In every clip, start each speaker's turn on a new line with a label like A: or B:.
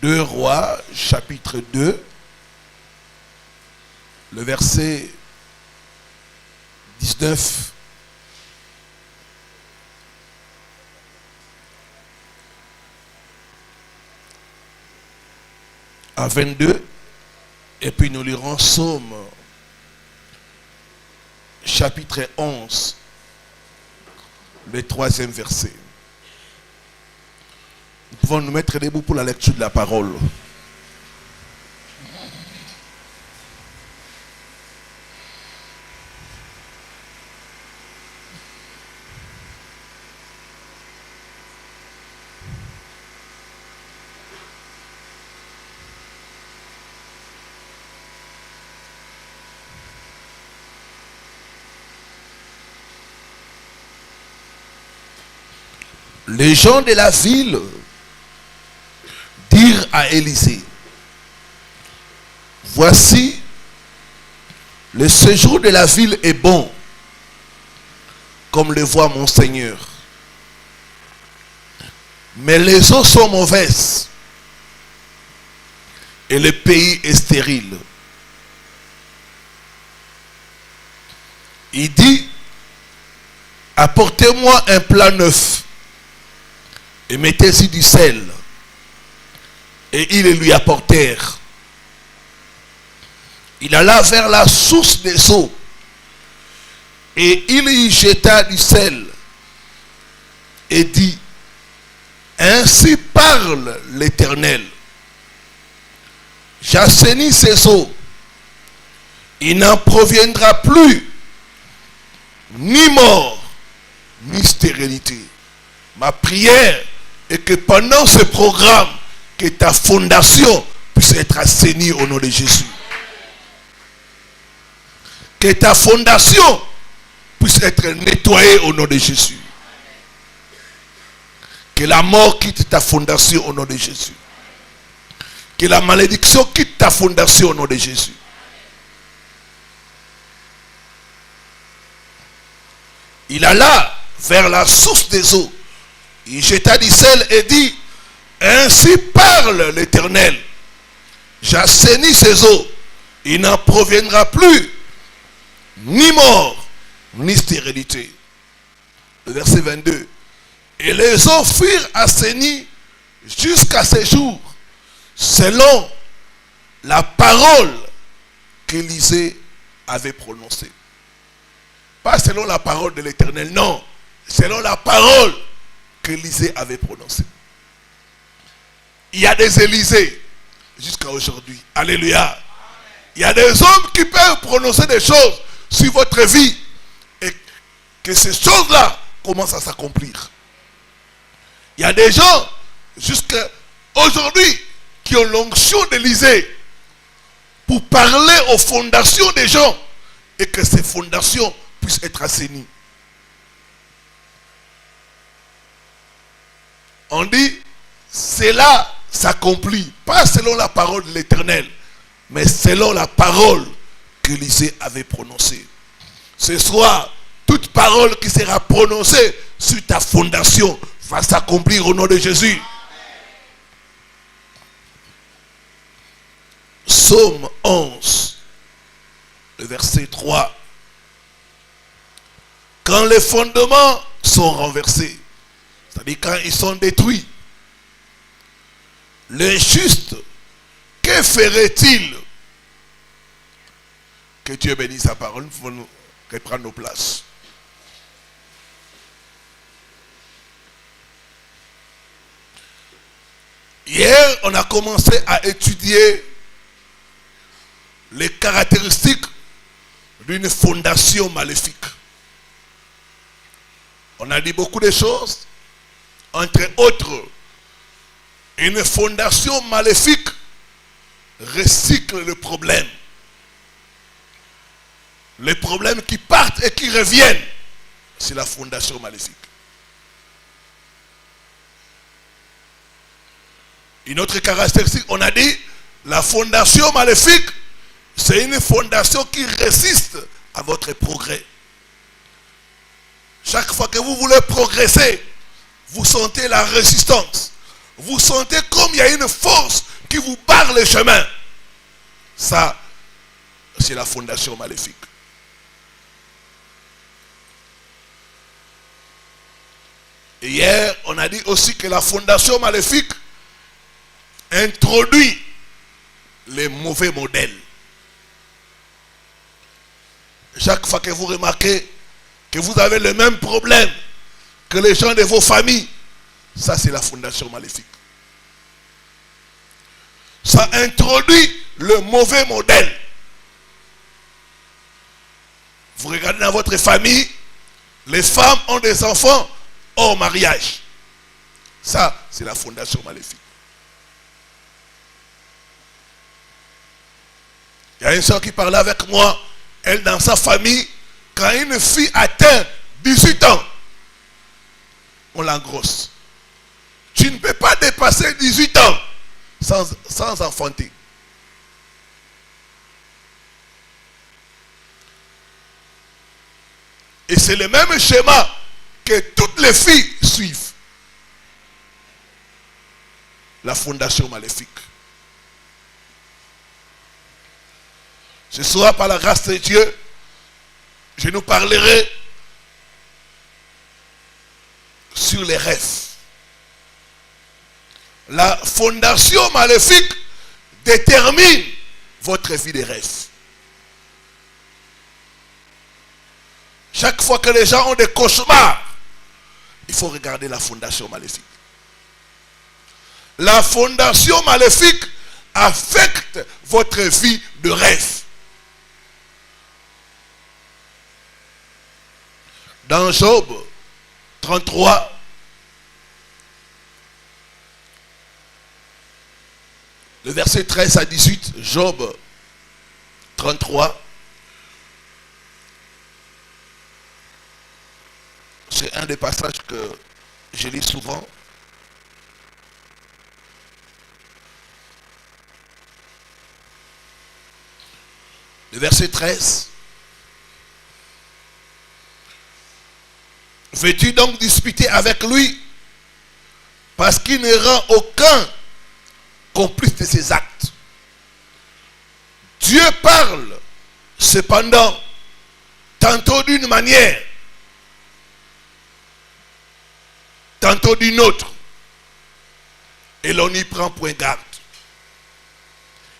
A: 2 Rois, chapitre 2, le verset 19 à 22, et puis nous lirons Psaume chapitre 11, le 3e verset. Nous pouvons nous mettre debout pour la lecture de la parole. Les gens de la ville dirent à Élisée: voici, le séjour de la ville est bon, comme le voit mon Seigneur. Mais les eaux sont mauvaises et le pays est stérile. Il dit: apportez-moi un plat neuf et mettez-y du sel. Et ils le lui apportèrent. Il alla vers la source des eaux et il y jeta du sel et dit: ainsi parle l'Éternel, j'assainis ces eaux, il n'en proviendra plus ni mort ni stérilité. Ma prière est que pendant ce programme, que ta fondation puisse être assainie au nom de Jésus. Que ta fondation puisse être nettoyée au nom de Jésus. Que la mort quitte ta fondation au nom de Jésus. Que la malédiction quitte ta fondation au nom de Jésus. Il alla vers la source des eaux. Il jeta du sel et dit: ainsi parle l'Éternel, j'assainis ces eaux, il n'en proviendra plus ni mort ni stérilité. Le verset 22. Et les eaux furent assainies jusqu'à ce jour, selon la parole qu'Élisée avait prononcée. Pas selon la parole de l'Éternel, non, selon la parole qu'Élisée avait prononcée. Il y a des Élysées jusqu'à aujourd'hui. Alléluia. Il y a des hommes qui peuvent prononcer des choses sur votre vie et que ces choses-là commencent à s'accomplir. Il y a des gens jusqu'à aujourd'hui qui ont l'onction d'Élysée pour parler aux fondations des gens et que ces fondations puissent être assainies. On dit, cela s'accomplit, pas selon la parole de l'Éternel, mais selon la parole qu'Élisée avait prononcée. Ce soir, toute parole qui sera prononcée sur ta fondation va s'accomplir au nom de Jésus. Psaume 11, le verset 3. Quand les fondements sont renversés, c'est-à-dire quand ils sont détruits, le juste, que ferait-il? Que Dieu bénisse sa parole. Nous pouvons nous reprendre nos places. Hier, on a commencé à étudier les caractéristiques d'une fondation maléfique. On a dit beaucoup de choses. Entre autres, une fondation maléfique recycle le problème. Les problèmes qui partent et qui reviennent, c'est la fondation maléfique. Une autre caractéristique, on a dit, la fondation maléfique, c'est une fondation qui résiste à votre progrès. Chaque fois que vous voulez progresser, vous sentez la résistance. Vous sentez comme il y a une force qui vous barre le chemin. Ça, c'est la fondation maléfique. Et hier, on a dit aussi que la fondation maléfique introduit les mauvais modèles. Chaque fois que vous remarquez que vous avez le même problème que les gens de vos familles, ça c'est la fondation maléfique. Ça introduit le mauvais modèle. Vous regardez dans votre famille, les femmes ont des enfants hors mariage. Ça, c'est la fondation maléfique. Il y a une soeur qui parlait avec moi. Elle, dans sa famille, quand une fille atteint 18 ans, on l'engrosse. Tu ne peux pas dépasser 18 ans sans enfanter. Et c'est le même schéma que toutes les filles suivent. La fondation maléfique. Ce soir, par la grâce de Dieu, je nous parlerai sur les rêves. La fondation maléfique détermine votre vie de rêve. Chaque fois que les gens ont des cauchemars, il faut regarder la fondation maléfique. La fondation maléfique affecte votre vie de rêve. Dans Job 33, le verset 13 à 18, Job 33, c'est un des passages que je lis souvent. Le verset 13. Veux-tu donc disputer avec lui parce qu'il ne rend aucun complice de ses actes? Dieu parle cependant tantôt d'une manière, tantôt d'une autre, et l'on n'y prend point garde.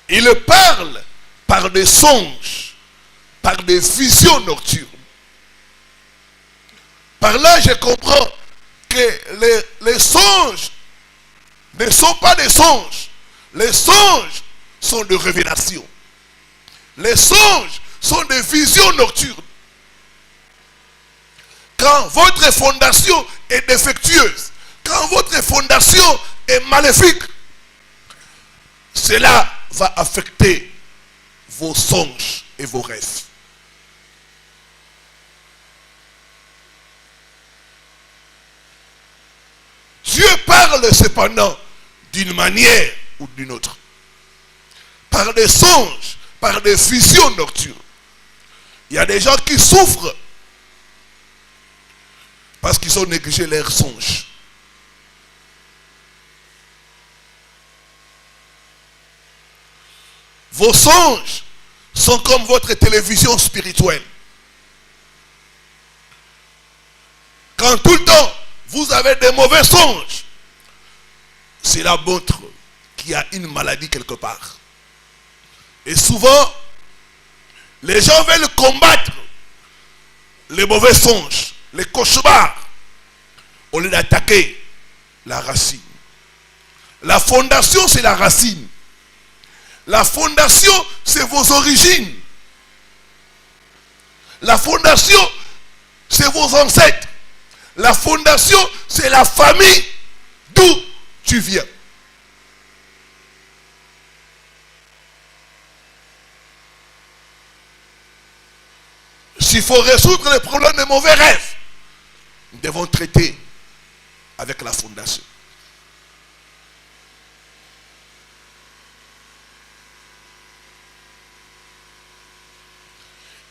A: Il parle par des songes, par des visions nocturnes. Par là, je comprends que les songes ne sont pas des songes. Les songes sont des révélations. Les songes sont des visions nocturnes. Quand votre fondation est défectueuse, quand votre fondation est maléfique, cela va affecter vos songes et vos rêves. Dieu parle cependant d'une manière ou d'une autre. Par des songes, par des visions nocturnes. Il y a des gens qui souffrent parce qu'ils ont négligé leurs songes. Vos songes sont comme votre télévision spirituelle. Quand tout le temps vous avez des mauvais songes, cela montre qu'il y a une maladie quelque part. Et souvent, les gens veulent combattre les mauvais songes, les cauchemars, au lieu d'attaquer la racine. La fondation, c'est la racine. La fondation, c'est vos origines. La fondation, c'est vos ancêtres. La fondation, c'est la famille d'où tu viens. S'il faut résoudre les problèmes de mauvais rêves, nous devons traiter avec la fondation.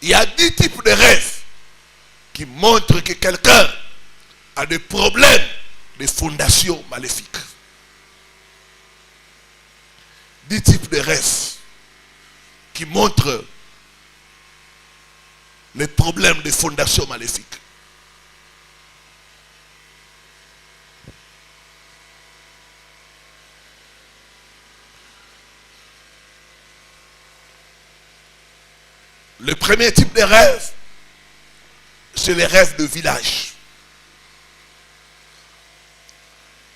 A: Il y a 10 types de rêves qui montrent que quelqu'un a des problèmes de fondation maléfique. 10 types de rêves qui montrent les problèmes des fondations maléfiques. Le premier type de rêve, c'est les rêves de village.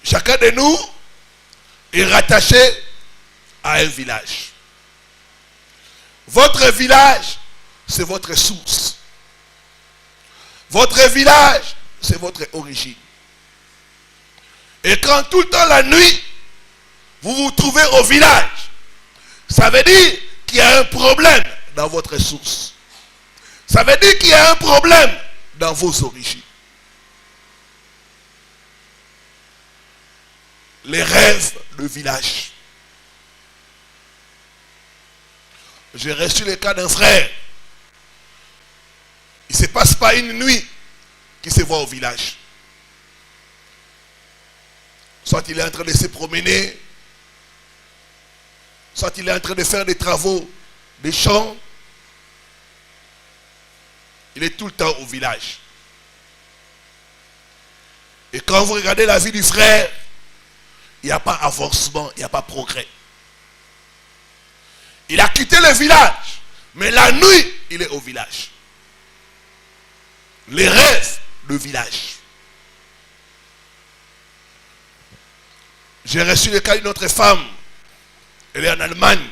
A: Chacun de nous est rattaché à un village. Votre village, c'est votre source. Votre village, c'est votre origine. Et quand tout le temps la nuit, vous vous trouvez au village, ça veut dire qu'il y a un problème dans votre source. Ça veut dire qu'il y a un problème dans vos origines. Les rêves de village. J'ai reçu le cas d'un frère. Il ne se passe pas une nuit qu'il se voit au village. Soit il est en train de se promener, soit il est en train de faire des travaux, des champs. Il est tout le temps au village. Et quand vous regardez la vie du frère, il n'y a pas avancement, il n'y a pas progrès. Il a quitté le village, mais la nuit, il est au village. Les rêves de village. J'ai reçu le cas d'une autre femme. Elle est en Allemagne.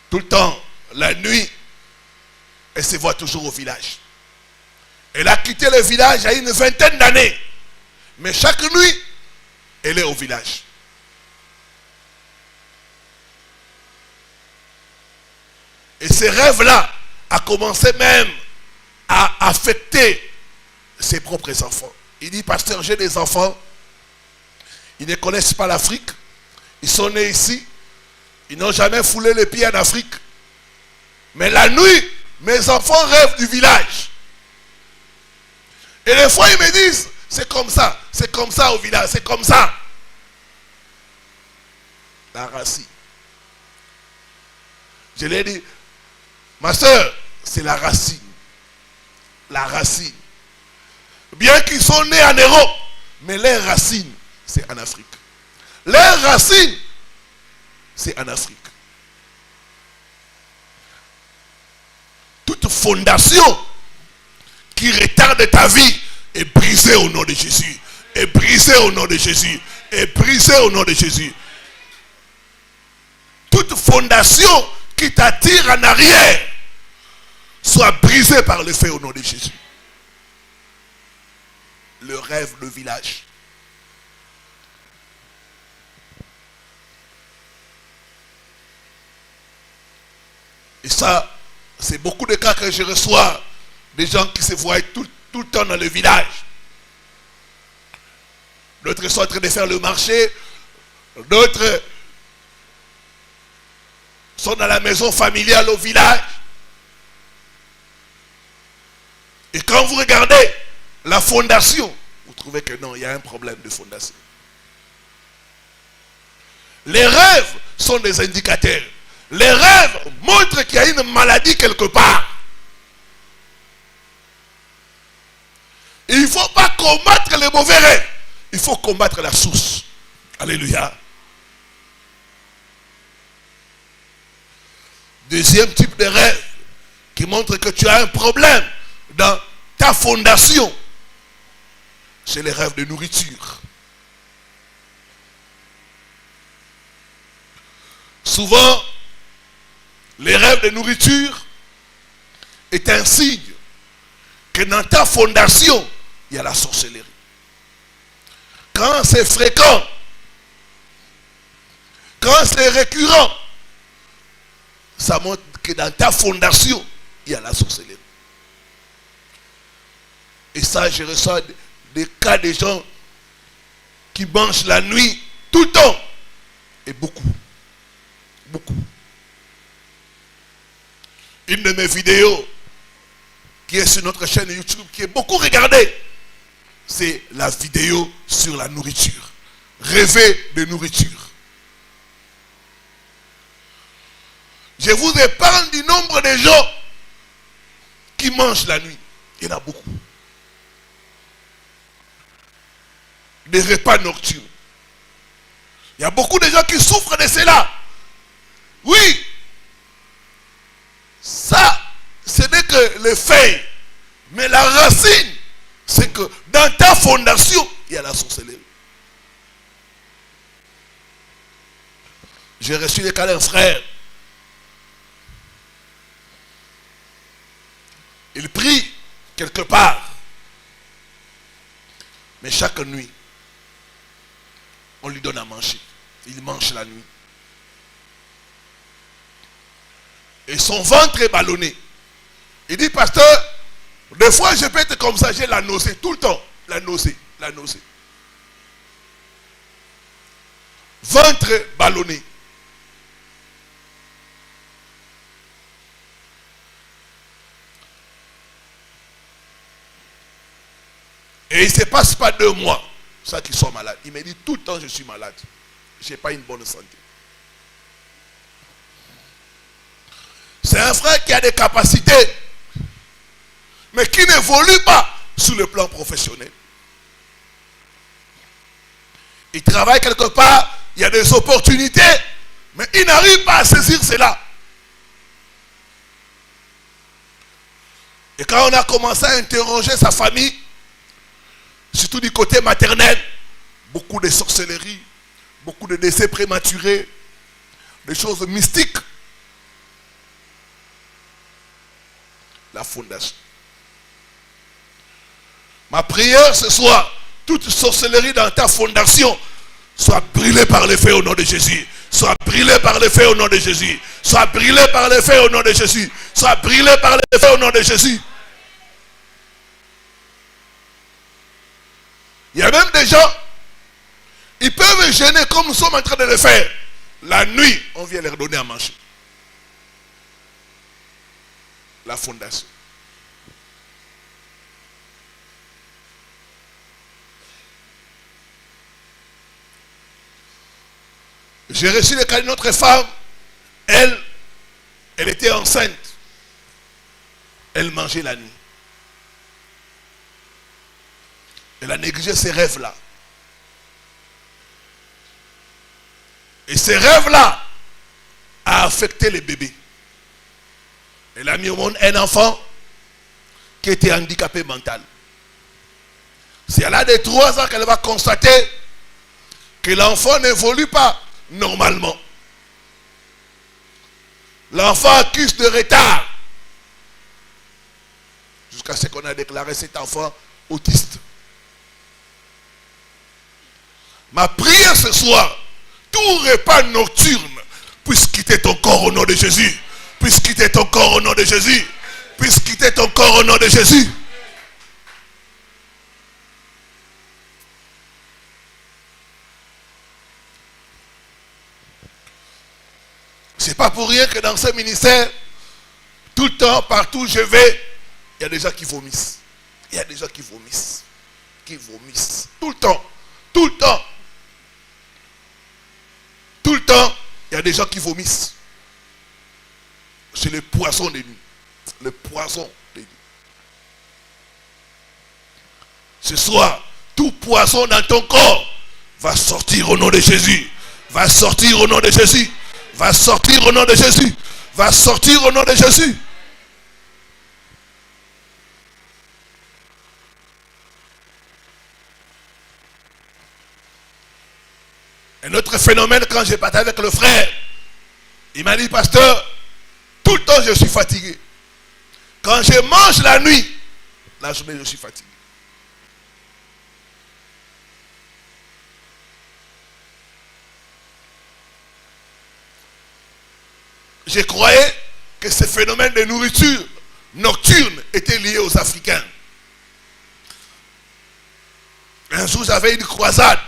A: Tout le temps, la nuit, elle se voit toujours au village. Elle a quitté le village il y a une vingtaine d'années. Mais chaque nuit, elle est au village. Et ces rêves-là a commencé même à affecter ses propres enfants. Il dit, pasteur, j'ai des enfants. Ils ne connaissent pas l'Afrique. Ils sont nés ici. Ils n'ont jamais foulé les pieds en Afrique. Mais la nuit, mes enfants rêvent du village. Et des fois, ils me disent, c'est comme ça au village, c'est comme ça. La racine. Je lui ai dit, ma soeur, c'est la racine. La racine. Bien qu'ils sont nés en Europe, mais leurs racines, c'est en Afrique. Leurs racines, c'est en Afrique. Toute fondation qui retarde ta vie est brisée au nom de Jésus. Est brisée au nom de Jésus. Est brisée au nom de Jésus. Toute fondation qui t'attire en arrière soit brisée par le feu au nom de Jésus. Le rêve de village. Et ça, c'est beaucoup de cas que je reçois, des gens qui se voient tout le temps dans le village. D'autres sont en train de faire le marché, d'autres sont dans la maison familiale au village. Et quand vous regardez la fondation, vous trouvez que non, il y a un problème de fondation. Les rêves sont des indicateurs. Les rêves montrent qu'il y a une maladie quelque part. Et il ne faut pas combattre les mauvais rêves. Il faut combattre la source. Alléluia. Deuxième type de rêve qui montre que tu as un problème dans ta fondation, c'est les rêves de nourriture. Souvent, les rêves de nourriture est un signe que dans ta fondation, il y a la sorcellerie. Quand c'est fréquent, quand c'est récurrent, ça montre que dans ta fondation, il y a la sorcellerie. Et ça, je reçois des cas de gens qui mangent la nuit tout le temps. Et beaucoup. Beaucoup. Une de mes vidéos qui est sur notre chaîne YouTube, qui est beaucoup regardée, c'est la vidéo sur la nourriture. rêver de nourriture. Je vous épargne du nombre de gens qui mangent la nuit. Il y en a beaucoup. Des repas nocturnes. Il y a beaucoup de gens qui souffrent de cela. Oui. Ça, ce n'est que les feuilles. Mais la racine, c'est que dans ta fondation, il y a la sorcellerie. J'ai reçu les cas d'un frère. Il prie quelque part. Mais chaque nuit, on lui donne à manger. Il mange la nuit. Et son ventre est ballonné. Il dit, pasteur, des fois je peux être comme ça, j'ai la nausée tout le temps. La nausée, la nausée. Ventre ballonné. Et il ne se passe pas 2 mois, ça qu'ils sont malades. Il me dit tout le temps je suis malade. Je n'ai pas une bonne santé. C'est un frère qui a des capacités, mais qui n'évolue pas sur le plan professionnel. Il travaille quelque part, il y a des opportunités, mais il n'arrive pas à saisir cela. Et quand on a commencé à interroger sa famille, surtout du côté maternel, beaucoup de sorcellerie, beaucoup de décès prématurés, des choses mystiques. La fondation. Ma prière ce soir, toute sorcellerie dans ta fondation soit brûlée par le feu au nom de Jésus. Soit brûlée par le feu au nom de Jésus. Soit brûlée par le feu au nom de Jésus. Soit brûlée par le feu au nom de Jésus. Il y a même des gens, ils peuvent gêner comme nous sommes en train de le faire. La nuit, on vient leur donner à manger. La fondation. J'ai reçu le cas d'une autre femme. Elle était enceinte. Elle mangeait la nuit. Elle a négligé ces rêves-là. Et ces rêves-là a affecté les bébés. Elle a mis au monde un enfant qui était handicapé mental. C'est à l'âge de 3 ans qu'elle va constater que l'enfant n'évolue pas normalement. L'enfant accuse de retard. Jusqu'à ce qu'on a déclaré cet enfant autiste. Ma prière ce soir, tout repas nocturne puisse quitter ton corps au nom de Jésus. Puisse quitter ton corps au nom de Jésus. Puisse quitter ton corps au nom de Jésus. C'est pas pour rien que dans ce ministère, tout le temps, partout où je vais, il y a des gens qui vomissent. Il y a des gens qui vomissent. Qui vomissent. Tout le temps. Tout le temps. Tout le temps, il y a des gens qui vomissent. C'est le poison de nuit. Le poison de nuit. Ce soir, tout poison dans ton corps va sortir au nom de Jésus. Va sortir au nom de Jésus. Va sortir au nom de Jésus. Va sortir au nom de Jésus. Un autre phénomène, quand j'ai parlé avec le frère, il m'a dit, pasteur, tout le temps je suis fatigué. Quand je mange la nuit, la journée je suis fatigué. Je croyais que ce phénomène de nourriture nocturne était lié aux Africains. Un jour, j'avais une croisade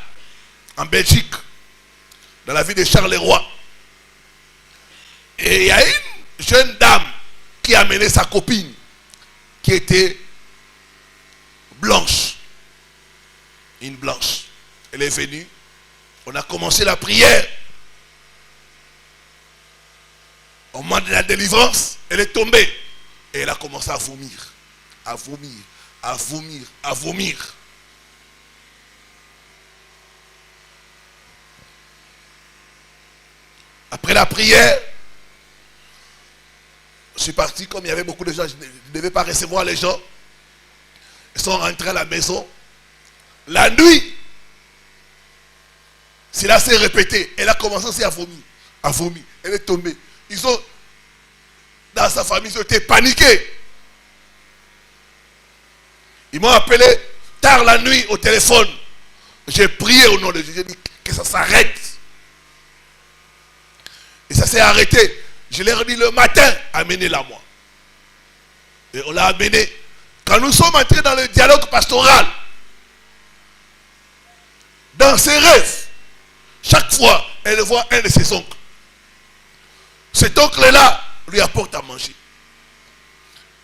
A: en Belgique, dans la ville de Charleroi. Et il y a une jeune dame qui a amené sa copine, qui était blanche. Une blanche. Elle est venue. On a commencé la prière. Au moment de la délivrance, elle est tombée. Et elle a commencé à vomir. À vomir. À vomir. À vomir. Après la prière, je suis parti. Comme il y avait beaucoup de gens, je ne devais pas recevoir les gens. Ils sont rentrés à la maison. La nuit, cela s'est répété. Elle a commencé aussi à vomir. À vomir. Elle est tombée. Ils ont, dans sa famille, ils ont été paniqués. Ils m'ont appelé tard la nuit au téléphone. J'ai prié au nom de Dieu. J'ai dit que ça s'arrête. Et ça s'est arrêté. Je leur ai dit le matin, amenez-la moi. Et on l'a amené. Quand nous sommes entrés dans le dialogue pastoral, dans ses rêves, chaque fois, elle voit un de ses oncles. Cet oncle-là lui apporte à manger.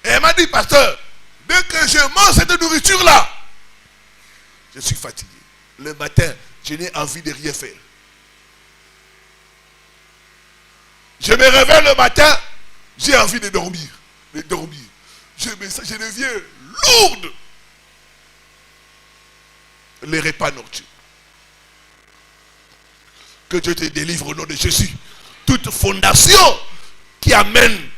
A: Et elle m'a dit, pasteur, dès que je mange cette nourriture-là, je suis fatigué. Le matin, je n'ai envie de rien faire. Je me réveille le matin, j'ai envie de dormir. De dormir. Je deviens lourde. Les repas nocturnes. Que Dieu te délivre au nom de Jésus. Toute fondation qui amène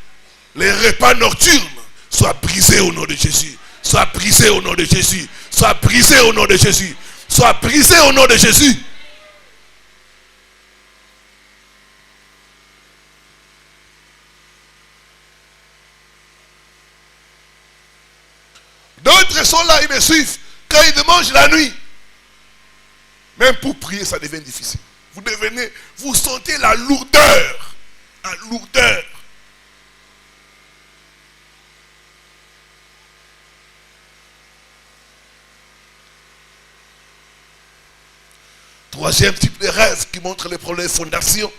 A: les repas nocturnes soit brisée au nom de Jésus. Soit brisée au nom de Jésus. Soit brisée au nom de Jésus. Soit brisée au nom de Jésus. D'autres sont là, ils me suivent. Quand ils mangent la nuit, même pour prier, ça devient difficile. Vous sentez la lourdeur. La lourdeur. Troisième type de rêve qui montre les problèmes de fondation,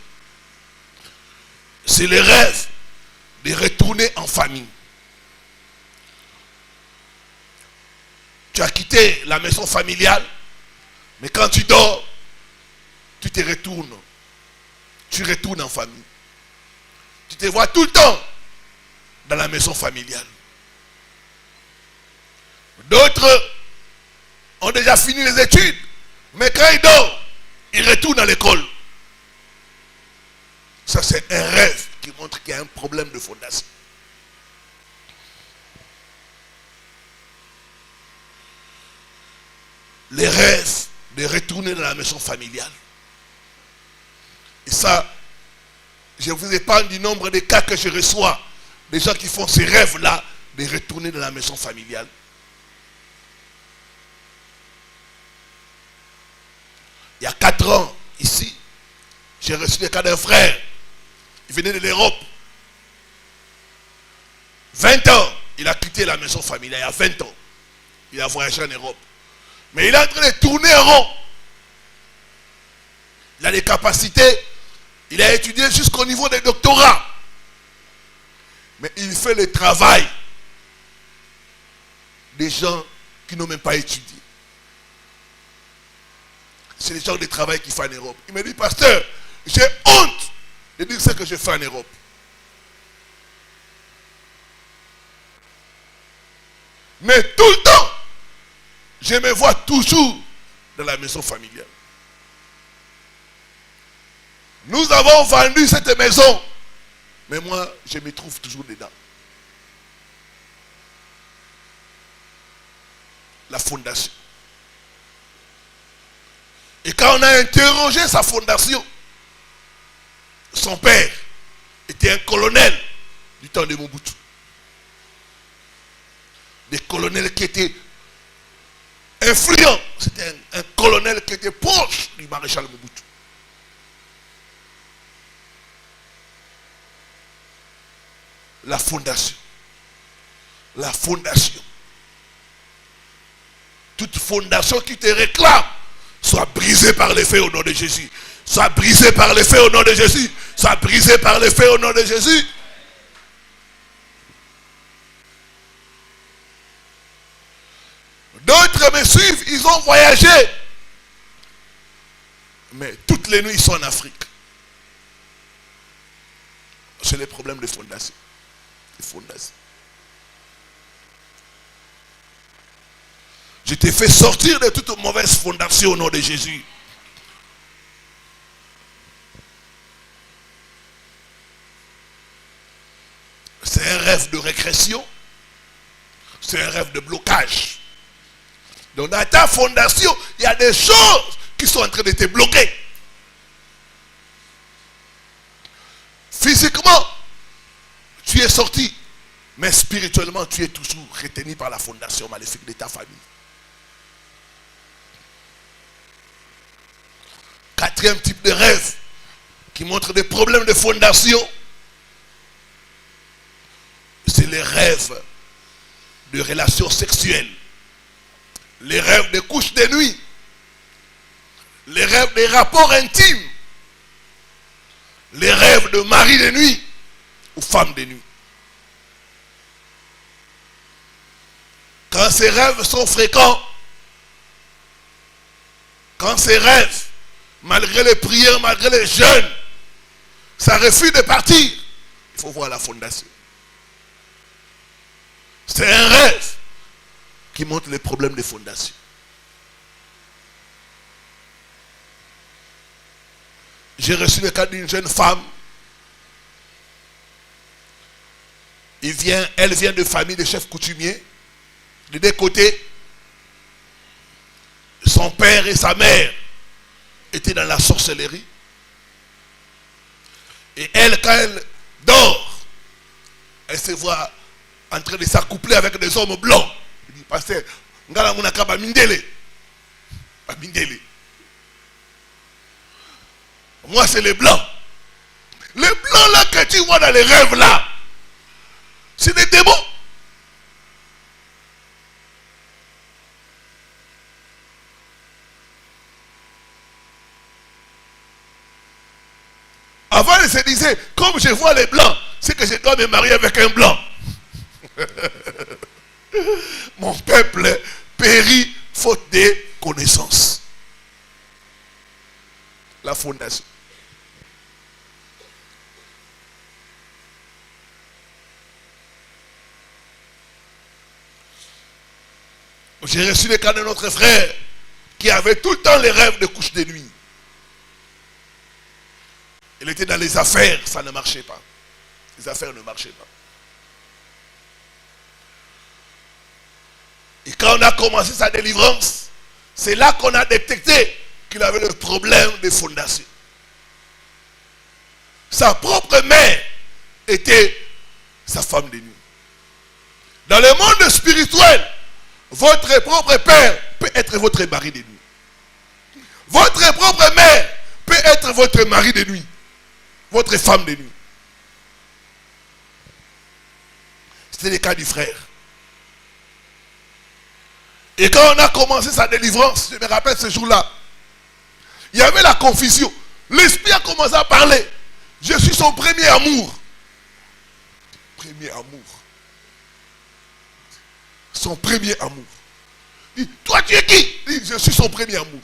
A: c'est le rêve de retourner en famille. Tu as quitté la maison familiale, mais quand tu dors, tu te retournes. Tu retournes en famille. Tu te vois tout le temps dans la maison familiale. D'autres ont déjà fini les études, mais quand ils dorment, ils retournent à l'école. Ça, c'est un rêve qui montre qu'il y a un problème de fondation. Les rêves de retourner dans la maison familiale. Et ça, je vous épargne du nombre de cas que je reçois, des gens qui font ces rêves-là de retourner dans la maison familiale. Il y a 4 ans, ici, j'ai reçu le cas d'un frère. Il venait de l'Europe. 20 ans, il a quitté la maison familiale. Il y a 20 ans, il a voyagé en Europe. Mais il est en train de tourner en rond. Il a des capacités. Il a étudié jusqu'au niveau des doctorats. Mais il fait le travail des gens qui n'ont même pas étudié. C'est le genre de travail qu'il fait en Europe. Il me dit, pasteur, j'ai honte de dire ce que je fais en Europe. Mais tout le temps, je me vois toujours dans la maison familiale. Nous avons vendu cette maison, mais moi, je me trouve toujours dedans. La fondation. Et quand on a interrogé sa fondation, son père était un colonel du temps de Mobutu. Des colonels qui étaient influents. C'était un colonel qui était proche du maréchal Mobutu. La fondation. La fondation. Toute fondation qui te réclame soit brisée par les faits au nom de Jésus. Soit brisée par les faits au nom de Jésus. Soit brisée par les faits au nom de Jésus. D'autres me suivent, ils ont voyagé. Mais toutes les nuits, ils sont en Afrique. C'est les problèmes de fondation. De fondation. Je t'ai fait sortir de toute mauvaise fondation au nom de Jésus. C'est un rêve de régression. C'est un rêve de blocage. Donc dans ta fondation, il y a des choses qui sont en train de te bloquer. Physiquement, tu es sorti. Mais spirituellement, tu es toujours retenu par la fondation maléfique de ta famille. Quatrième type de rêve qui montre des problèmes de fondation, c'est les rêves de relations sexuelles, les rêves de couches de nuit, les rêves des rapports intimes, les rêves de mari de nuit ou femme de nuit. Quand ces rêves sont fréquents, quand ces rêves, malgré les prières, malgré les jeûnes, ça refuse de partir, il faut voir la fondation. C'est un rêve qui montre les problèmes de fondation. J'ai reçu le cas d'une jeune femme. Elle vient de famille de chefs coutumiers. De deux côtés, son père et sa mère étaient dans la sorcellerie. Et elle, quand elle dort, elle se voit en train de s'accoupler avec des hommes blancs. Il dit, pasteur, ngala munaka ba mindele. Ba mindele. Moi, c'est les blancs. Les blancs là que tu vois dans les rêves là, c'est des démons. Avant, elle se disait, comme je vois les blancs, c'est que je dois me marier avec un blanc. Mon peuple périt faute de connaissances. La fondation. J'ai reçu le cas de notre frère qui avait tout le temps les rêves de couche de nuit. Il était dans les affaires, ça ne marchait pas. Les affaires ne marchaient pas. Et quand on a commencé sa délivrance, c'est là qu'on a détecté qu'il avait le problème de fondation. Sa propre mère était sa femme de nuit. Dans le monde spirituel, votre propre père peut être votre mari de nuit. Votre propre mère peut être votre mari de nuit. Votre femme de nuit. C'était le cas du frère. Et quand on a commencé sa délivrance, je me rappelle ce jour-là, il y avait la confusion. L'esprit a commencé à parler. Je suis son premier amour. Premier amour. Son premier amour. Il dit, toi tu es qui? Il dit, je suis son premier amour.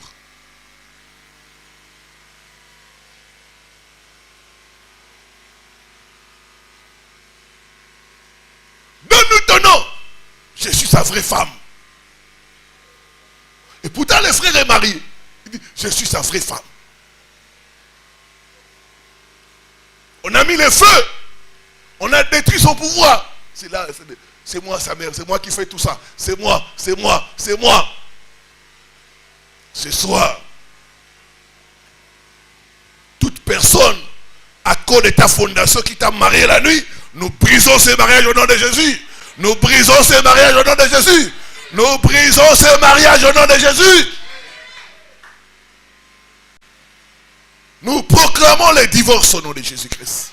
A: Donne-nous ton nom. Je suis sa vraie femme. Et pourtant le frère est marié. Il dit, je suis sa vraie femme. On a mis le feu. On a détruit son pouvoir. C'est là, c'est moi sa mère, c'est moi qui fais tout ça. C'est moi, c'est moi, c'est moi. Ce soir, toute personne à cause de ta fondation qui t'a marié la nuit, nous brisons ces mariages au nom de Jésus. Nous brisons ces mariages au nom de Jésus. Nous brisons ces mariages au nom de Jésus. Nous proclamons les divorces au nom de Jésus-Christ.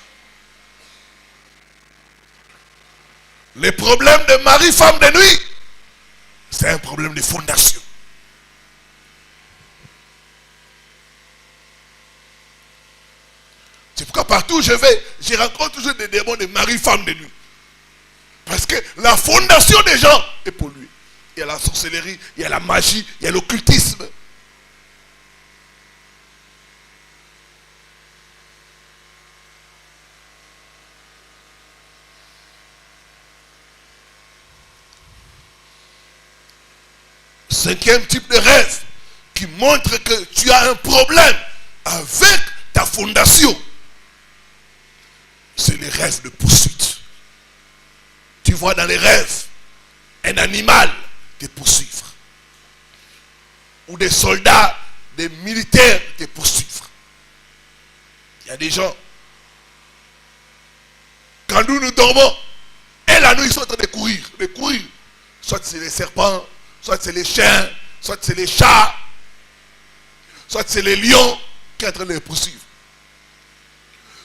A: Les problèmes de mari, femme de nuit, c'est un problème de fondation. C'est pourquoi partout où je vais, je rencontre toujours des démons de mari, femme de nuit. Parce que la fondation des gens est polluée. Il y a la sorcellerie, il y a la magie, il y a l'occultisme. Cinquième type de rêve qui montre que tu as un problème avec ta fondation. C'est les rêves de poursuite. Tu vois dans les rêves un animal te poursuivre. Ou des soldats, des militaires te poursuivre. Il y a des gens, quand nous dormons, et la nuit ils sont en train de courir. Soit c'est les serpents, soit c'est les chiens, soit c'est les chats, soit c'est les lions qui sont en train de les poursuivre.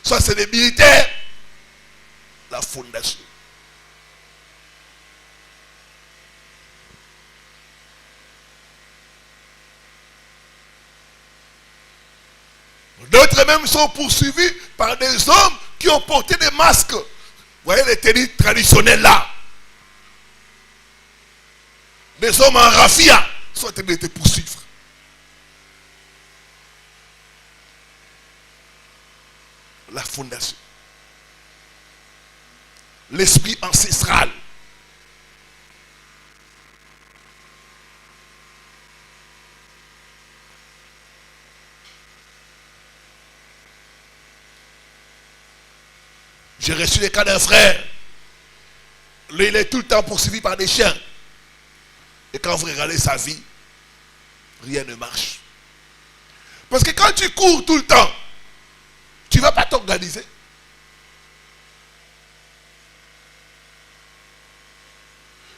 A: Soit c'est les militaires. La fondation. D'autres même sont poursuivis par des hommes qui ont porté des masques. Vous voyez les tenues traditionnelles là. Des hommes en raffia sont en train de te poursuivre. La fondation. L'esprit ancestral. J'ai reçu les cas d'un frère. Lui, il est tout le temps poursuivi par des chiens. Et quand vous regardez sa vie, rien ne marche. Parce que quand tu cours tout le temps, tu ne vas pas t'organiser.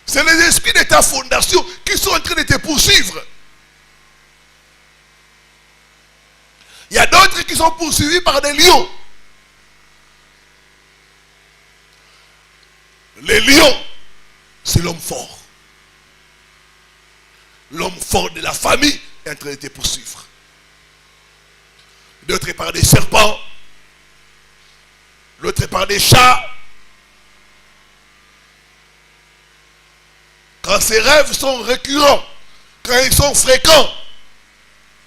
A: C'est les esprits de ta fondation qui sont en train de te poursuivre. Il y a d'autres qui sont poursuivis par des lions. Les lions, c'est l'homme fort. L'homme fort de la famille est en train de te poursuivre. D'autres par des serpents. L'autre par des chats. Quand ces rêves sont récurrents, quand ils sont fréquents,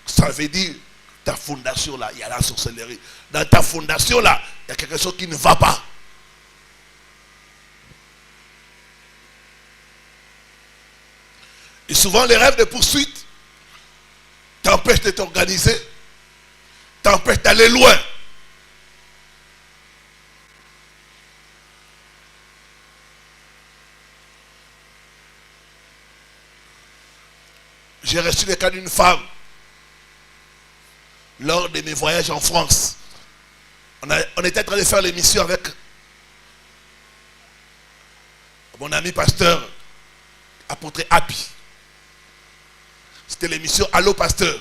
A: ça veut dire ta fondation là, il y a la sorcellerie. Dans ta fondation là, il y a quelque chose qui ne va pas. Et souvent les rêves de poursuite t'empêchent de t'organiser, t'empêchent d'aller loin. J'ai reçu le cas d'une femme lors de mes voyages en France. On était en train de faire l'émission avec mon ami pasteur, apôtre Happy. C'était l'émission Allô Pasteur.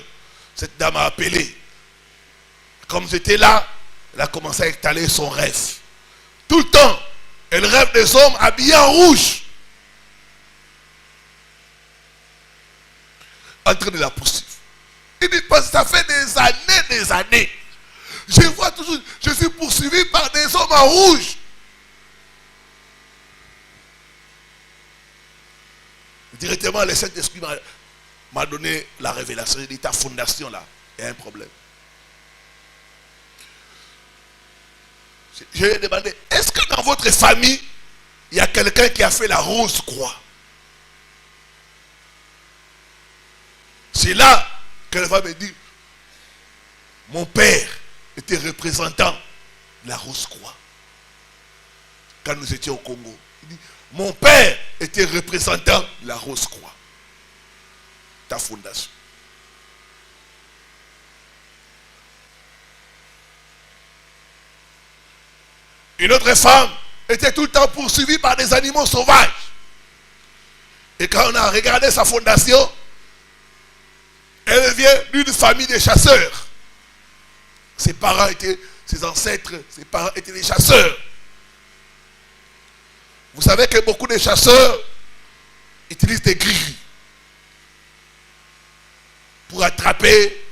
A: Cette dame a appelé. Comme j'étais là, elle a commencé à étaler son rêve. Tout le temps, elle rêve des hommes habillés en rouge. En train de la poursuivre. Il dit, parce que ça fait des années. Je vois toujours, je suis poursuivi par des hommes en rouge. Directement, le Saint-Esprit m'a donné la révélation. Il dit, ta fondation là, il y a un problème. Je lui ai demandé, est-ce que dans votre famille, il y a quelqu'un qui a fait la rose croix? C'est là qu'elle va me dire, mon père était représentant de la rose croix. Quand nous étions au Congo. Il dit, mon père était représentant de la rose croix. Ta fondation. Une autre femme était tout le temps poursuivie par des animaux sauvages. Et quand on a regardé sa fondation, elle vient d'une famille de chasseurs. Ses parents étaient, ses ancêtres, ses parents étaient des chasseurs. Vous savez que beaucoup de chasseurs utilisent des grilles pour attraper,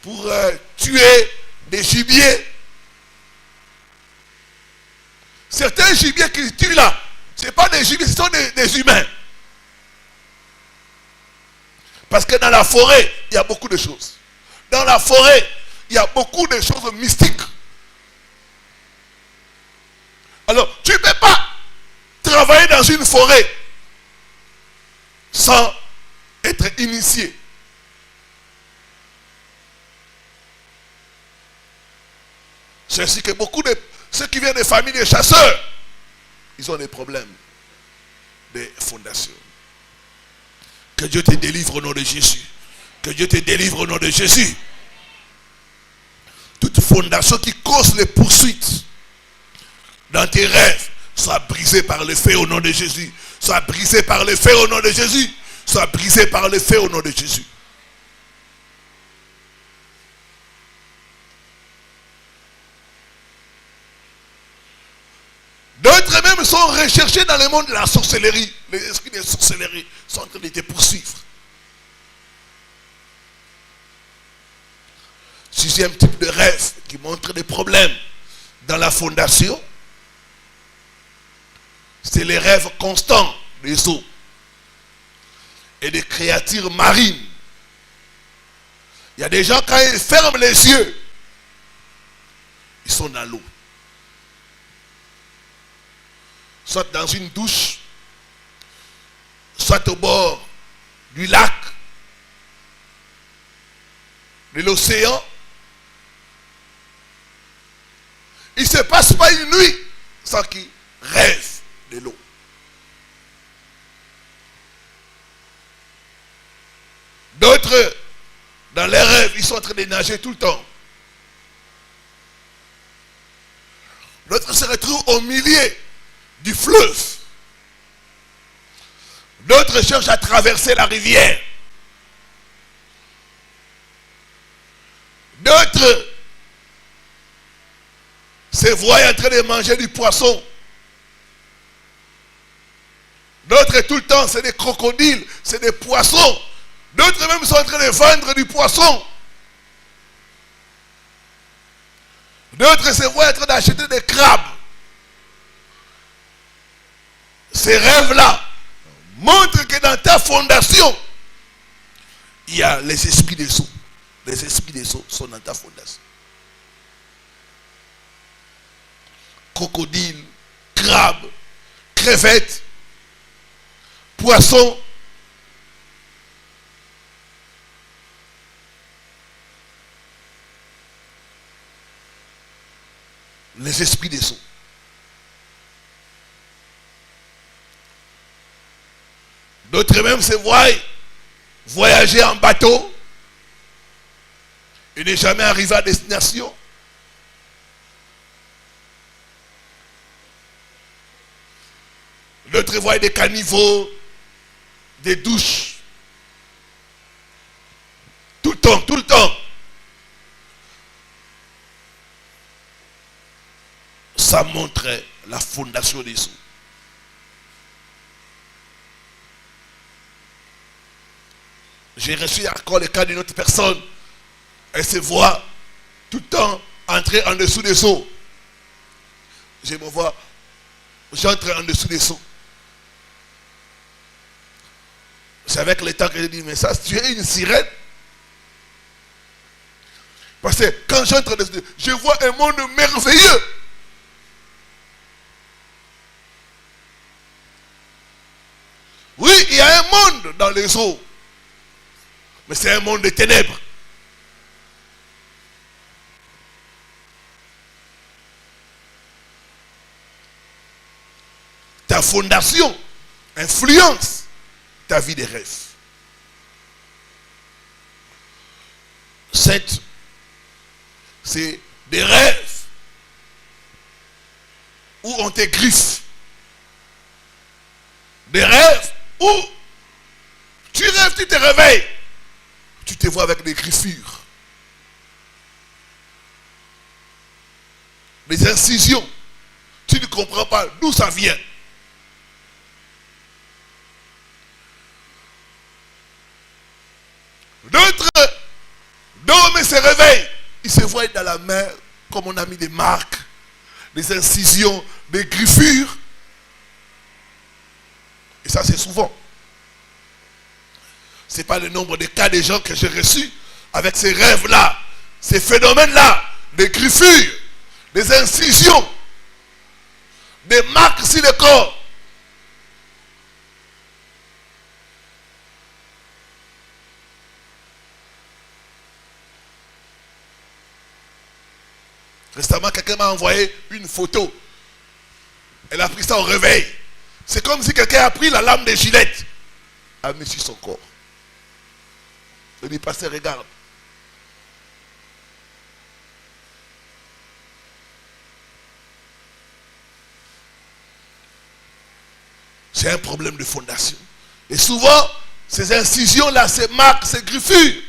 A: pour tuer des gibiers. Certains gibiers qu'ils tuent là, ce ne sont pas des gibiers, ce sont des humains. Parce que dans la forêt, il y a beaucoup de choses. Dans la forêt, il y a beaucoup de choses mystiques. Alors, tu ne peux pas travailler dans une forêt sans être initié. C'est ainsi que beaucoup de ceux qui viennent des familles de chasseurs, ils ont des problèmes de fondation. Que Dieu te délivre au nom de Jésus. Que Dieu te délivre au nom de Jésus. Toute fondation qui cause les poursuites dans tes rêves soit brisée par le feu au nom de Jésus. Soit brisée par le feu au nom de Jésus. Soit brisée par le feu au nom de Jésus. D'autres même sont recherchés dans le monde de la sorcellerie. Les esprits de sorcellerie sont en train de te poursuivre. Sixième type de rêve qui montre des problèmes dans la fondation, c'est les rêves constants des eaux et des créatures marines. Il y a des gens, quand ils ferment les yeux, ils sont dans l'eau. Soit dans une douche, soit au bord du lac, de l'océan. Il ne se passe pas une nuit sans qu'ils rêvent de l'eau. D'autres, dans les rêves, ils sont en train de nager tout le temps. D'autres se retrouvent au milieu du fleuve. D'autres cherchent à traverser la rivière. D'autres se voient en train de manger du poisson. D'autres tout le temps c'est des crocodiles, c'est des poissons. D'autres même sont en train de vendre du poisson. D'autres se voient en train d'acheter des crabes. Ces rêves-là montrent que dans ta fondation, il y a les esprits des eaux. Les esprits des eaux sont dans ta fondation. Crocodiles, crabes, crevettes, poissons. Les esprits des eaux. D'autres même se voient voyager en bateau et ne jamais arriver à destination. D'autres voient des caniveaux, des douches. Tout le temps, tout le temps. Ça montre la fondation des eaux. J'ai reçu encore le cas d'une autre personne. Elle se voit tout le temps entrer en dessous des eaux. Je me vois, j'entre en dessous des eaux. C'est avec le temps que j'ai dit, mais ça, tu es une sirène. Parce que quand j'entre en dessous, je vois un monde merveilleux. Oui, il y a un monde dans les eaux. Mais c'est un monde de ténèbres. Ta fondation influence ta vie de rêve. 7, c'est des rêves où on te griffe. Des rêves où tu rêves, tu te réveilles. Tu te vois avec des griffures. Des incisions. Tu ne comprends pas d'où ça vient. D'autres dorment et se réveillent. Ils se voient dans la mer, comme on a mis des marques, des incisions, des griffures. Et ça, c'est souvent. Ce n'est pas le nombre de cas de gens que j'ai reçus avec ces rêves-là, ces phénomènes-là, des griffures, des incisions, des marques sur le corps. Récemment, quelqu'un m'a envoyé une photo. Elle a pris ça au réveil. C'est comme si quelqu'un a pris la lame de Gillette, a mis sur son corps. Je lui pasteur, regarde. C'est un problème de fondation. Et souvent, ces incisions-là, ces marques, ces griffures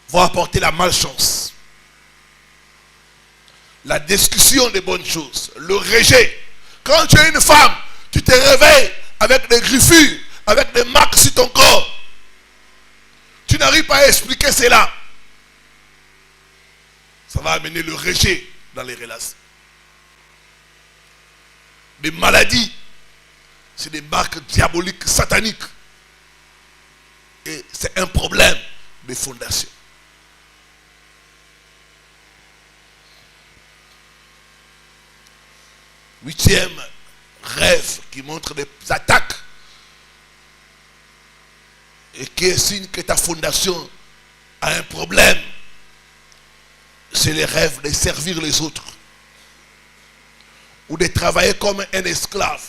A: vont apporter la malchance, la discussion des bonnes choses, le rejet. Quand tu es une femme, tu te réveilles avec des griffures, avec des marques sur ton corps. Tu n'arrives pas à expliquer cela. Ça va amener le rejet dans les relations. Des maladies, c'est des marques diaboliques, sataniques. Et c'est un problème de fondation. Huitième rêve qui montre des attaques et qui est signe que ta fondation a un problème, c'est les rêves de servir les autres ou de travailler comme un esclave.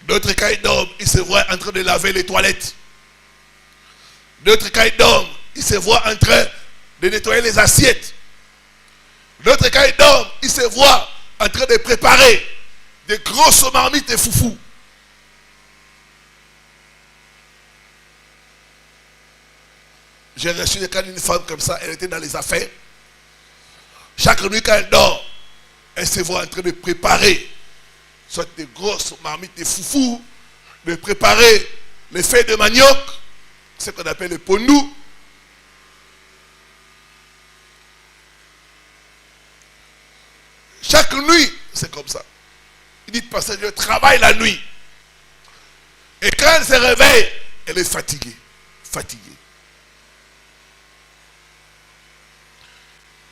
A: D'autres cas d'hommes, ils se voient en train de laver les toilettes. D'autres cas d'hommes, ils se voient en train de nettoyer les assiettes. D'autres cas d'hommes, ils se voient en train de préparer des grosses marmites et foufous. J'ai reçu le cas d'une femme comme ça, elle était dans les affaires. Chaque nuit quand elle dort, elle se voit en train de préparer soit des grosses marmites et foufous, de préparer les feuilles de manioc, ce qu'on appelle le pondou. Chaque nuit, c'est comme ça. Il dit, parce que je travaille la nuit. Et quand elle se réveille, elle est fatiguée. Fatiguée.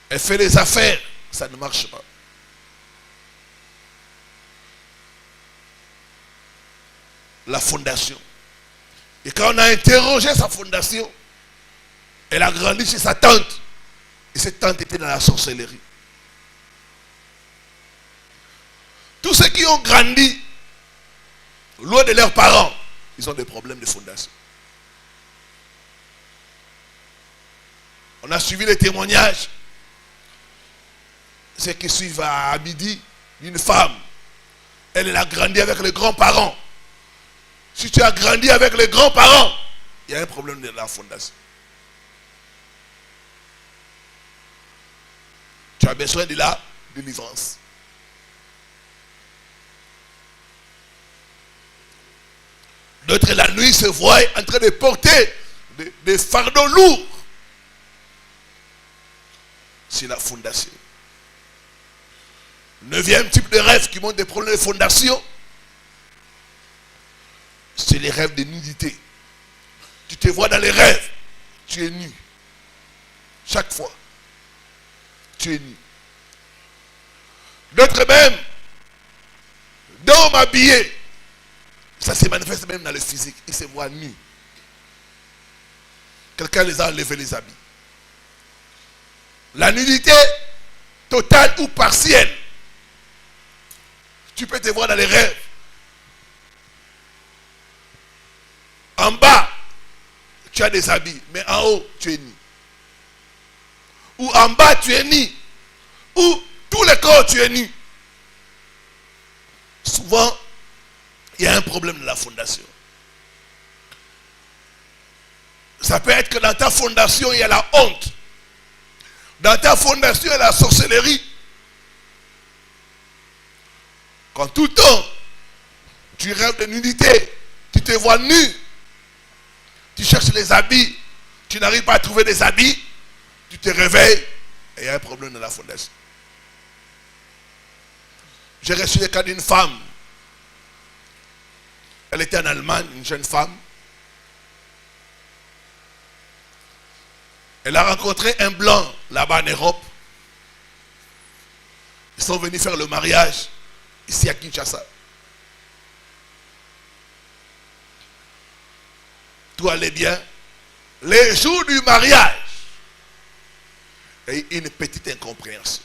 A: Elle fait les affaires, ça ne marche pas. La fondation. Et quand on a interrogé sa fondation, elle a grandi chez sa tante. Et cette tante était dans la sorcellerie. Tous ceux qui ont grandi loin de leurs parents, ils ont des problèmes de fondation. On a suivi les témoignages. Ceux qui suivent à Abidi, une femme, elle a grandi avec les grands-parents. Si tu as grandi avec les grands-parents, il y a un problème de la fondation. Tu as besoin de la délivrance. D'autres la nuit se voient en train de porter des fardeaux lourds. C'est la fondation. Neuvième type de rêve qui montre des problèmes de fondation, c'est les rêves de nudité. Tu te vois dans les rêves, tu es nu. Chaque fois, tu es nu. D'autres même, d'hommes habillés, ça se manifeste même dans le physique, ils se voient nus. Quelqu'un les a enlevés les habits. La nudité, totale ou partielle, tu peux te voir dans les rêves. En bas, tu as des habits, mais en haut, tu es nu. Ou en bas, tu es nu. Ou tout le corps, tu es nu. Souvent, il y a un problème de la fondation. Ça peut être que dans ta fondation, il y a la honte. Dans ta fondation, il y a la sorcellerie. Quand tout le temps, tu rêves de nudité, tu te vois nu, tu cherches les habits, tu n'arrives pas à trouver des habits, tu te réveilles et il y a un problème dans la fondation. J'ai reçu le cas d'une femme. Elle était en Allemagne, une jeune femme. Elle a rencontré un blanc là-bas en Europe. Ils sont venus faire le mariage ici à Kinshasa. Tout allait bien. les jours du mariage. Et une petite incompréhension.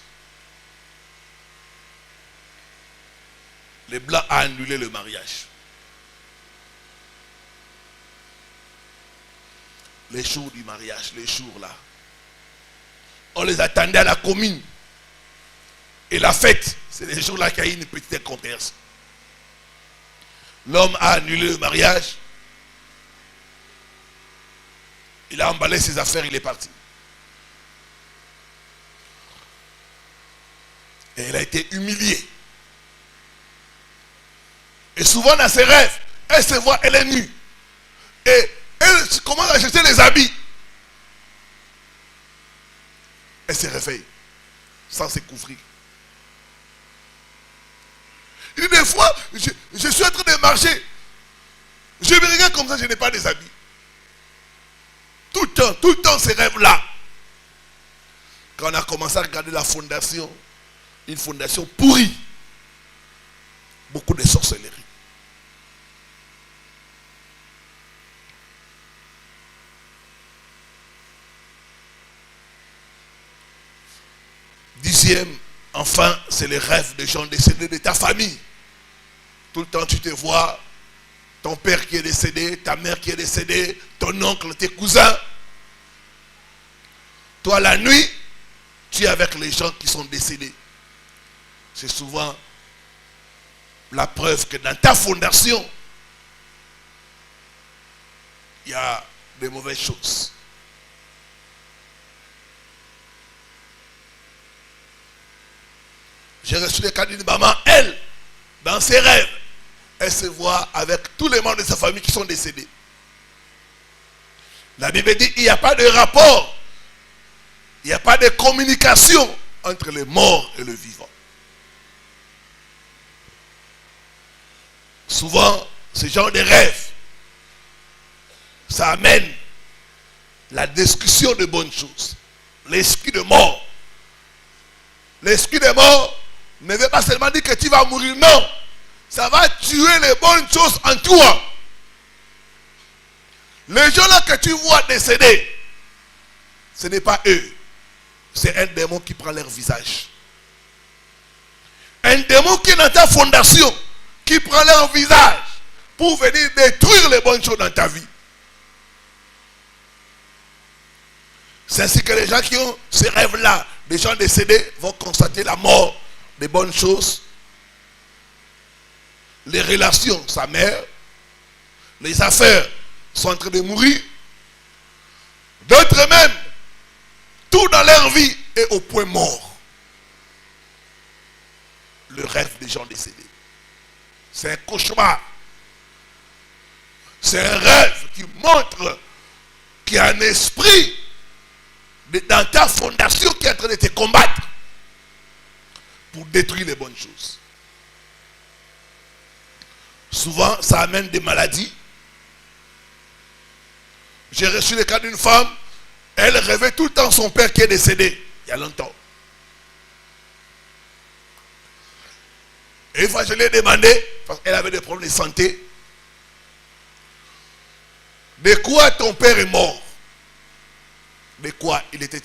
A: Les Blancs ont annulé le mariage. Les jours du mariage, les jours là. On les attendait à la commune. Et la fête, c'est les jours là qu'il y a eu une petite incompréhension. L'homme a annulé le mariage. Il a emballé ses affaires, il est parti. Et elle a été humiliée. Et souvent dans ses rêves, elle se voit, elle est nue. Et elle commence à acheter les habits. Elle se réveille sans se couvrir. Il dit des fois, je suis en train de marcher. Je me regarde comme ça, je n'ai pas des habits. Tout le temps, ces rêves-là. Quand on a commencé à regarder la fondation, une fondation pourrie. Beaucoup de sorcellerie. Dixième, enfin, c'est les rêves des gens décédés de ta famille. Tout le temps, tu te vois, ton père qui est décédé, ta mère qui est décédée, ton oncle, tes cousins. Toi, la nuit, tu es avec les gens qui sont décédés. C'est souvent la preuve que dans ta fondation, il y a des mauvaises choses. J'ai reçu le cas d'une maman, elle, dans ses rêves, elle se voit avec tous les membres de sa famille qui sont décédés. La Bible dit qu'il n'y a pas de rapport, il n'y a pas de communication entre les morts et le vivant. Souvent, ce genre de rêve, ça amène la discussion de bonnes choses. L'esprit de mort. L'esprit de mort ne veut pas seulement dire que tu vas mourir, non. Ça va tuer les bonnes choses en toi. Les gens là que tu vois décédés, ce n'est pas eux. C'est un démon qui prend leur visage. Un démon qui est dans ta fondation, qui prend leur visage pour venir détruire les bonnes choses dans ta vie. C'est ainsi que les gens qui ont ces rêves-là, les gens décédés, vont constater la mort des bonnes choses, les relations, sa mère, les affaires sont en train de mourir. D'autres même, tout dans leur vie est au point mort. Le rêve des gens décédés. C'est un cauchemar. C'est un rêve qui montre qu'il y a un esprit dans ta fondation qui est en train de te combattre pour détruire les bonnes choses. Souvent, ça amène des maladies. J'ai reçu le cas d'une femme, elle rêvait tout le temps son père qui est décédé, il y a longtemps. Et une fois, je lui ai demandé, parce qu'elle avait des problèmes de santé, de quoi ton père est mort? De quoi il était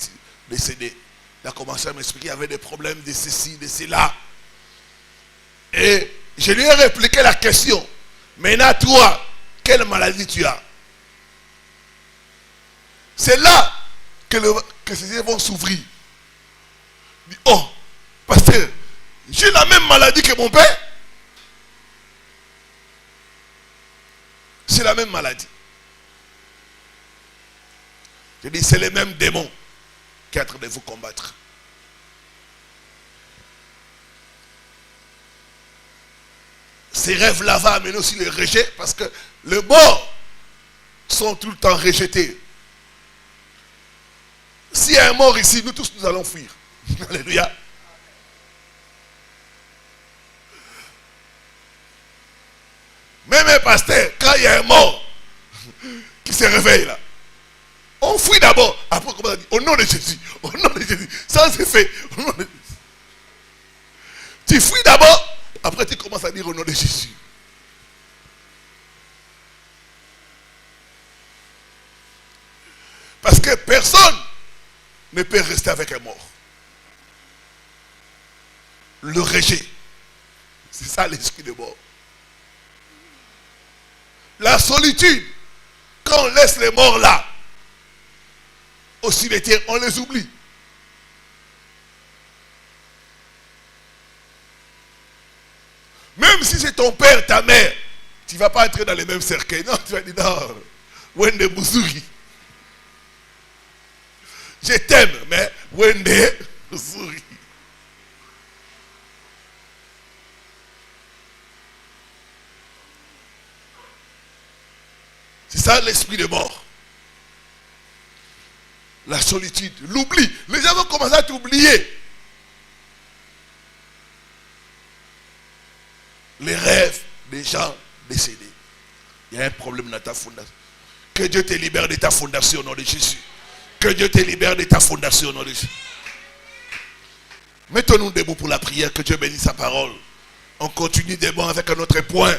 A: décédé? Il a commencé à m'expliquer, il y avait des problèmes de ceci, de cela. Et je lui ai répliqué la question. Maintenant, toi, quelle maladie tu as? C'est là que ces yeux vont s'ouvrir. Il dit, oh, pasteur, j'ai la même maladie que mon père. C'est la même maladie. Je dis, c'est les mêmes démons qui sont en train de vous combattre. Ces rêves-là vont amener aussi le rejet, parce que les morts sont tout le temps rejetés. S'il y a un mort ici, nous tous nous allons fuir. Alléluia. Même un pasteur, quand il y a un mort qui se réveille là, on fuit d'abord. Après, on commence à dire, au nom de Jésus, au nom de Jésus. Ça c'est fait. Au nom de... Tu fuis d'abord, après tu commences à dire au nom de Jésus. personne ne peut rester avec un mort. Le rejet. C'est ça l'esprit de mort. La solitude. Quand on laisse les morts là, au cimetière, on les oublie. Même si c'est ton père, ta mère, tu ne vas pas entrer dans les mêmes cercueils. Non, tu vas dire non. Wende Bouzuri. Je t'aime, mais Wende Bouzuri. C'est ça l'esprit de mort. La solitude, l'oubli. Les gens vont commencer à t'oublier. Les rêves des gens décédés. Il y a un problème dans ta fondation. Que Dieu te libère de ta fondation au nom de Jésus. Que Dieu te libère de ta fondation au nom de Jésus. Mettons-nous debout pour la prière. Que Dieu bénisse sa parole. On continue demain avec un autre point.